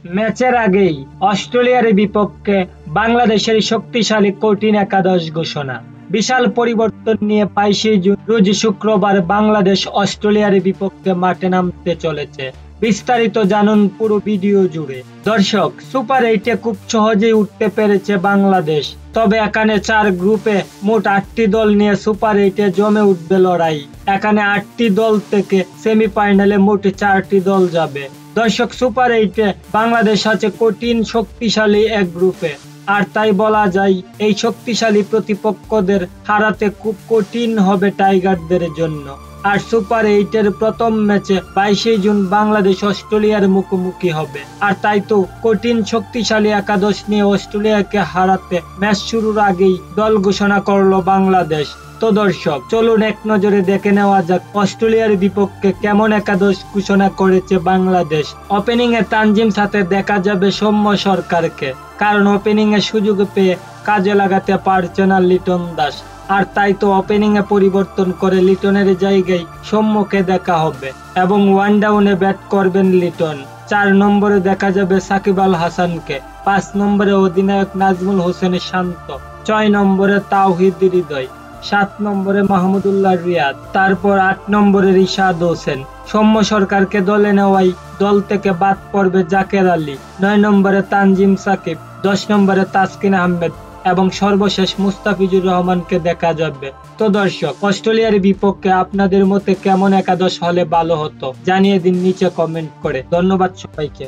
ম্যাচের আগেই অস্ট্রেলিয়ার বিপক্ষে বাংলাদেশের শক্তিশালী কঠিন একাদশ ঘোষণা। বিশাল পরিবর্তন নিয়ে 22 জুন রোজ শুক্রবার বাংলাদেশ অস্ট্রেলিয়ার বিপক্ষে মাঠে নামতে চলেছে। বিস্তারিত জানুন পুরো ভিডিও জুড়ে। দর্শক, সুপার 8-এ খুব সহজেই উঠতে পেরেছে বাংলাদেশ। তবে এখানে 4 গ্রুপে মোট 8টি দল নিয়ে সুপার 8-এ জমে উঠবে লড়াই। এখানে 8টি দল থেকে সেমিফাইনালে মোট 4টি দল যাবে। দর্শক, সুপার 8-এ বাংলাদেশ আছে কঠিন শক্তিশালী এক গ্রুপে। আর তাই বলা যায় এই শক্তিশালী প্রতিপক্ষদের হারাতে খুব কঠিন হবে টাইগারদের জন্য। আর সুপার 8-এর প্রথম ম্যাচে 22 জুন বাংলাদেশ অস্ট্রেলিয়ার মুখোমুখি হবে। আর তাই তো কঠিন শক্তিশালী একাদশ নিয়ে অস্ট্রেলিয়াকে হারাতে ম্যাচ শুরুর আগেই দল ঘোষণা করলো বাংলাদেশ। তো দর্শক, চলুন এক নজরে দেখে নেওয়া যাক অস্ট্রেলিয়ার বিপক্ষে কেমন একাদশ ঘোষণা করেছে বাংলাদেশ। ওপেনিং এ তানজিম সাথে দেখা যাবে সৌম্য সরকারকে, কারণ ওপেনিং এ সুযোগ পেয়ে কাজে লাগাতে পারছে না লিটন দাস। আর তাই তো ওপেনিং এ পরিবর্তন করে লিটনের জায়গায় সৌম্যকে দেখা হবে এবং ওয়ান ডাউনে ব্যাট করবেন লিটন। 4 নম্বরে দেখা যাবে সাকিব আল হাসানকে, 5 নম্বরে অধিনায়ক নাজমুল হোসেন শান্ত, 6 নম্বরে তাওহিদ হৃদয়, 7 নম্বরে মাহমুদুল্লাহ রিয়াদ, তারপর 8 নম্বরে রিশাদ হোসেন। সৌম্য সরকারকে দলে নেওয়ায় দল থেকে বাদ পড়বে জাকের আলী, 9 নম্বরে তানজিম সাকিব, 10 নম্বরে তাসকিন আহমেদ এবং সর্বশেষ মুস্তাফিজুর রহমানকে দেখা যাবে। তো দর্শক, অস্ট্রেলিয়ার বিপক্ষে আপনাদের মতে কেমন একাদশ হলে ভালো হতো জানিয়ে দিন নিচে কমেন্ট করে। ধন্যবাদ সবাইকে।